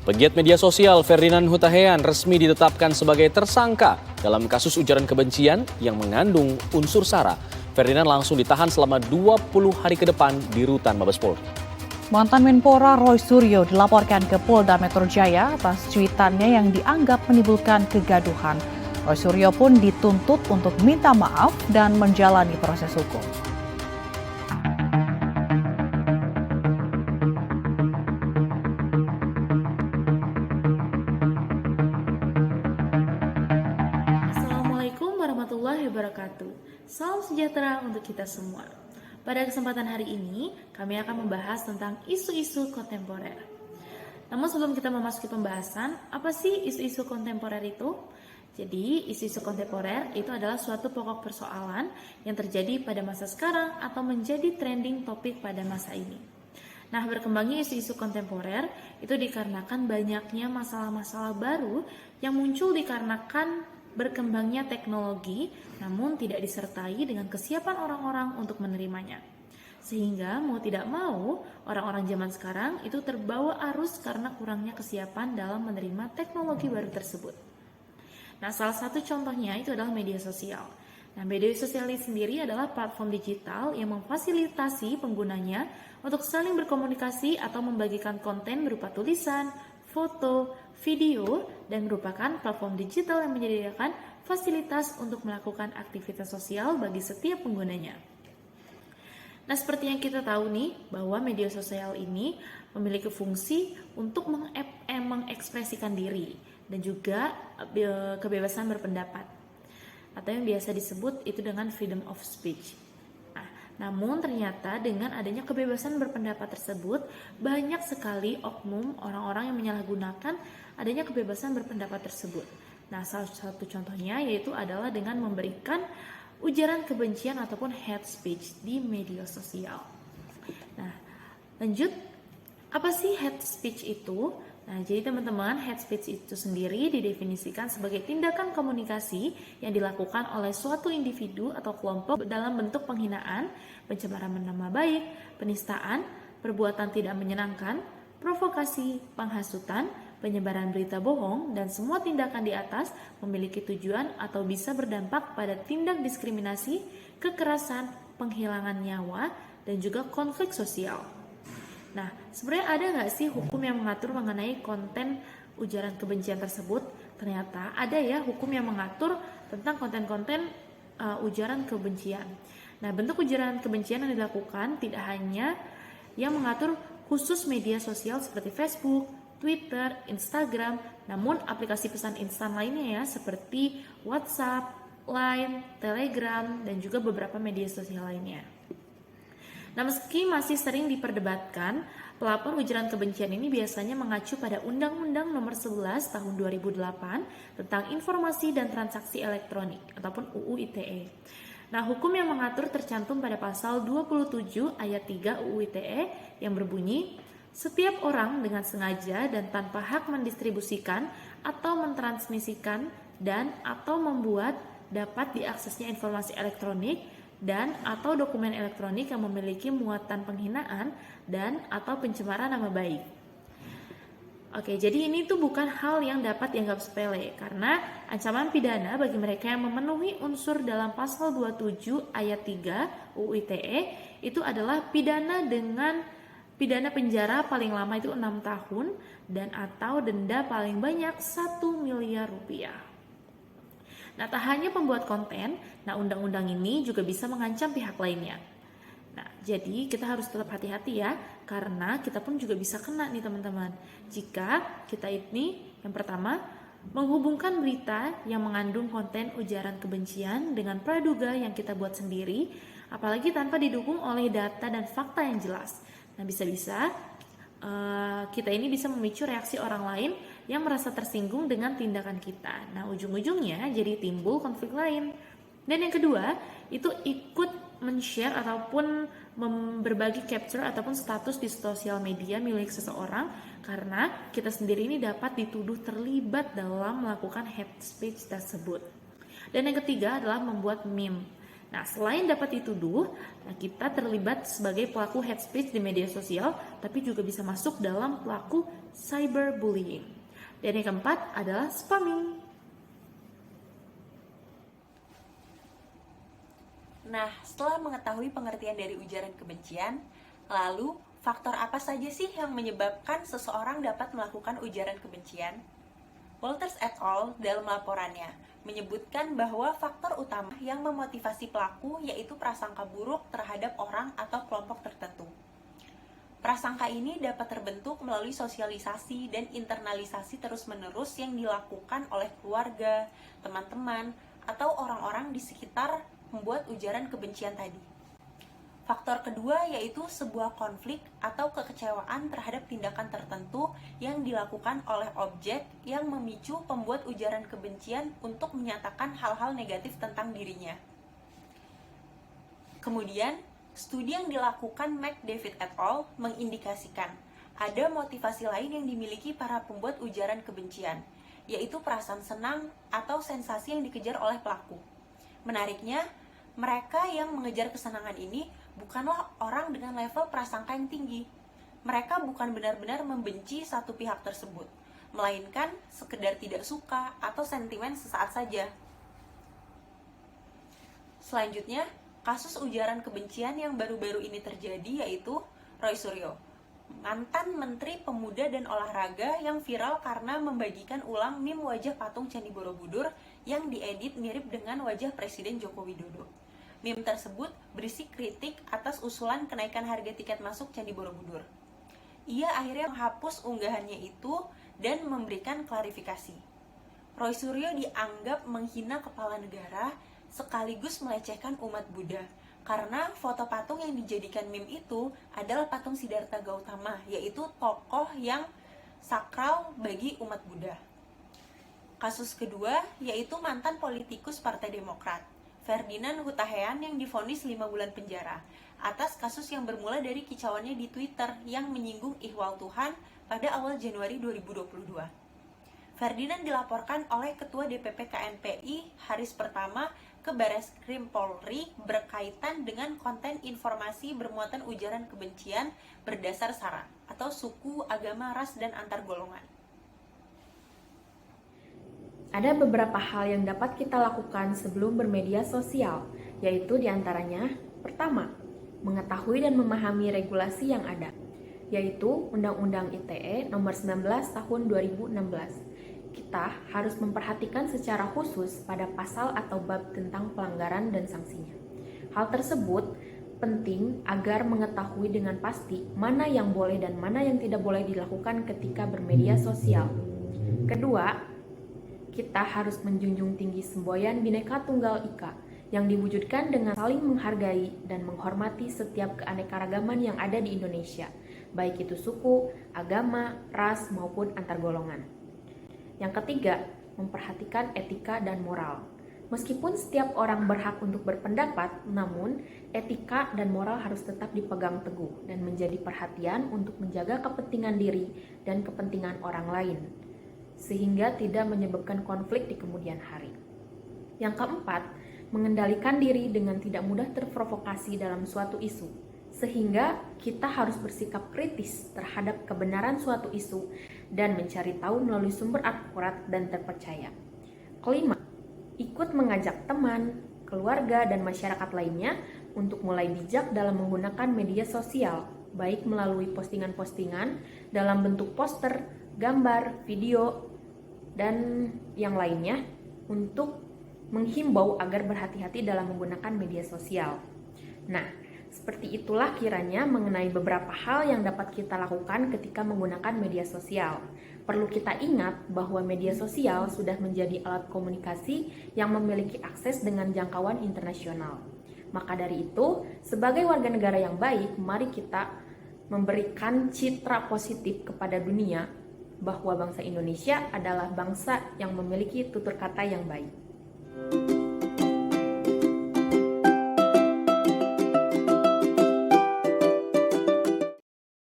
Pegiat media sosial Ferdinand Hutahean resmi ditetapkan sebagai tersangka dalam kasus ujaran kebencian yang mengandung unsur sara. Ferdinand langsung ditahan selama 20 hari ke depan di rutan Mabes Polri. Mantan Menpora Roy Suryo dilaporkan ke Polda Metro Jaya atas cuitannya yang dianggap menimbulkan kegaduhan. Roy Suryo pun dituntut untuk minta maaf dan menjalani proses hukum. Assalamualaikum warahmatullahi wabarakatuh. Salam sejahtera untuk kita semua. Pada kesempatan hari ini, kami akan membahas tentang isu-isu kontemporer. Namun sebelum kita memasuki pembahasan, apa sih isu-isu kontemporer itu? Jadi, isu-isu kontemporer itu adalah suatu pokok persoalan yang terjadi pada masa sekarang atau menjadi trending topik pada masa ini. Nah, berkembangnya isu-isu kontemporer itu dikarenakan banyaknya masalah-masalah baru yang muncul dikarenakan berkembangnya teknologi, namun tidak disertai dengan kesiapan orang-orang untuk menerimanya. Sehingga mau tidak mau, orang-orang zaman sekarang itu terbawa arus karena kurangnya kesiapan dalam menerima teknologi baru tersebut. Nah, salah satu contohnya itu adalah media sosial. Nah, media sosial ini sendiri adalah platform digital yang memfasilitasi penggunanya untuk saling berkomunikasi atau membagikan konten berupa tulisan, foto, video, dan merupakan platform digital yang menyediakan fasilitas untuk melakukan aktivitas sosial bagi setiap penggunanya. Nah, seperti yang kita tahu nih, bahwa media sosial ini memiliki fungsi untuk mengekspresikan diri dan juga kebebasan berpendapat, atau yang biasa disebut itu dengan freedom of speech. Namun ternyata dengan adanya kebebasan berpendapat tersebut, banyak sekali oknum orang-orang yang menyalahgunakan adanya kebebasan berpendapat tersebut. Nah, salah satu contohnya yaitu adalah dengan memberikan ujaran kebencian ataupun hate speech di media sosial. Nah, lanjut, apa sih hate speech itu? Nah, jadi teman-teman, hate speech itu sendiri didefinisikan sebagai tindakan komunikasi yang dilakukan oleh suatu individu atau kelompok dalam bentuk penghinaan, pencemaran nama baik, penistaan, perbuatan tidak menyenangkan, provokasi, penghasutan, penyebaran berita bohong, dan semua tindakan di atas memiliki tujuan atau bisa berdampak pada tindak diskriminasi, kekerasan, penghilangan nyawa, dan juga konflik sosial. Nah, sebenarnya ada nggak sih hukum yang mengatur mengenai konten ujaran kebencian tersebut? Ternyata ada ya hukum yang mengatur tentang konten-konten ujaran kebencian. Nah, bentuk ujaran kebencian yang dilakukan tidak hanya yang mengatur khusus media sosial seperti Facebook, Twitter, Instagram, namun aplikasi pesan instan lainnya ya seperti WhatsApp, Line, Telegram, dan juga beberapa media sosial lainnya. Nah, meski masih sering diperdebatkan, pelapor ujaran kebencian ini biasanya mengacu pada Undang-Undang Nomor 11 Tahun 2008 tentang Informasi dan Transaksi Elektronik ataupun UU ITE. Nah, hukum yang mengatur tercantum pada pasal 27 ayat 3 UU ITE yang berbunyi, setiap orang dengan sengaja dan tanpa hak mendistribusikan atau mentransmisikan dan atau membuat dapat diaksesnya informasi elektronik dan atau dokumen elektronik yang memiliki muatan penghinaan dan atau pencemaran nama baik. Oke, jadi ini tuh bukan hal yang dapat dianggap sepele karena ancaman pidana bagi mereka yang memenuhi unsur dalam pasal 27 ayat 3 UU ITE itu adalah pidana dengan pidana penjara paling lama itu 6 tahun dan atau denda paling banyak 1 miliar rupiah. Nah, tak hanya pembuat konten, nah undang-undang ini juga bisa mengancam pihak lainnya. Nah, jadi kita harus tetap hati-hati ya, karena kita pun juga bisa kena nih teman-teman. Jika kita ini, yang pertama, menghubungkan berita yang mengandung konten ujaran kebencian dengan praduga yang kita buat sendiri, apalagi tanpa didukung oleh data dan fakta yang jelas. Nah, bisa-bisa kita ini bisa memicu reaksi orang lain yang merasa tersinggung dengan tindakan kita. Nah, ujung-ujungnya jadi timbul konflik lain. Dan yang kedua, itu ikut men-share ataupun berbagi capture ataupun status di sosial media milik seseorang karena kita sendiri ini dapat dituduh terlibat dalam melakukan hate speech tersebut. Dan yang ketiga adalah membuat meme. Nah, selain dapat dituduh, kita terlibat sebagai pelaku hate speech di media sosial, tapi juga bisa masuk dalam pelaku cyberbullying. Dan yang keempat adalah spamming. Nah, setelah mengetahui pengertian dari ujaran kebencian, lalu faktor apa saja sih yang menyebabkan seseorang dapat melakukan ujaran kebencian? Walters et al. Dalam laporannya menyebutkan bahwa faktor utama yang memotivasi pelaku yaitu prasangka buruk terhadap orang atau kelompok tertentu. Prasangka ini dapat terbentuk melalui sosialisasi dan internalisasi terus-menerus yang dilakukan oleh keluarga, teman-teman, atau orang-orang di sekitar membuat ujaran kebencian tadi. Faktor kedua yaitu sebuah konflik atau kekecewaan terhadap tindakan tertentu yang dilakukan oleh objek yang memicu pembuat ujaran kebencian untuk menyatakan hal-hal negatif tentang dirinya. Kemudian, studi yang dilakukan McDavid et al. Mengindikasikan ada motivasi lain yang dimiliki para pembuat ujaran kebencian, yaitu perasaan senang atau sensasi yang dikejar oleh pelaku. Menariknya, mereka yang mengejar kesenangan ini bukanlah orang dengan level prasangka yang tinggi. Mereka bukan benar-benar membenci satu pihak tersebut, melainkan sekedar tidak suka atau sentimen sesaat saja. Selanjutnya, kasus ujaran kebencian yang baru-baru ini terjadi yaitu Roy Suryo, mantan Menteri Pemuda dan Olahraga yang viral karena membagikan ulang meme wajah patung Candi Borobudur yang diedit mirip dengan wajah Presiden Joko Widodo. Meme tersebut berisi kritik atas usulan kenaikan harga tiket masuk Candi Borobudur. Ia akhirnya menghapus unggahannya itu dan memberikan klarifikasi. Roy Suryo dianggap menghina kepala negara sekaligus melecehkan umat Buddha karena foto patung yang dijadikan meme itu adalah patung Siddhartha Gautama, yaitu tokoh yang sakral bagi umat Buddha. Kasus kedua yaitu mantan politikus Partai Demokrat, Ferdinand Hutahean yang divonis 5 bulan penjara atas kasus yang bermula dari kicauannya di Twitter yang menyinggung ihwal Tuhan pada awal Januari 2022. Ferdinand dilaporkan oleh Ketua DPP KNPI Haris Pertama ke Bareskrim Polri berkaitan dengan konten informasi bermuatan ujaran kebencian berdasar sara atau suku, agama, ras, dan antar golongan. Ada beberapa hal yang dapat kita lakukan sebelum bermedia sosial, yaitu diantaranya, pertama, mengetahui dan memahami regulasi yang ada, yaitu Undang-Undang ITE Nomor 19 Tahun 2016. Kita harus memperhatikan secara khusus pada pasal atau bab tentang pelanggaran dan sanksinya. Hal tersebut penting agar mengetahui dengan pasti mana yang boleh dan mana yang tidak boleh dilakukan ketika bermedia sosial. Kedua, kita harus menjunjung tinggi semboyan Bhinneka Tunggal Ika yang diwujudkan dengan saling menghargai dan menghormati setiap keanekaragaman yang ada di Indonesia, baik itu suku, agama, ras, maupun antar golongan. Yang ketiga, memperhatikan etika dan moral. Meskipun setiap orang berhak untuk berpendapat, namun etika dan moral harus tetap dipegang teguh dan menjadi perhatian untuk menjaga kepentingan diri dan kepentingan orang lain, sehingga tidak menyebabkan konflik di kemudian hari. Yang keempat, mengendalikan diri dengan tidak mudah terprovokasi dalam suatu isu, sehingga kita harus bersikap kritis terhadap kebenaran suatu isu dan mencari tahu melalui sumber akurat dan terpercaya. Kelima, ikut mengajak teman, keluarga, dan masyarakat lainnya untuk mulai bijak dalam menggunakan media sosial, baik melalui postingan-postingan dalam bentuk poster, gambar, video, dan yang lainnya untuk menghimbau agar berhati-hati dalam menggunakan media sosial. Nah, seperti itulah kiranya mengenai beberapa hal yang dapat kita lakukan ketika menggunakan media sosial. Perlu kita ingat bahwa media sosial sudah menjadi alat komunikasi yang memiliki akses dengan jangkauan internasional. Maka dari itu, sebagai warga negara yang baik, mari kita memberikan citra positif kepada dunia bahwa bangsa Indonesia adalah bangsa yang memiliki tutur kata yang baik.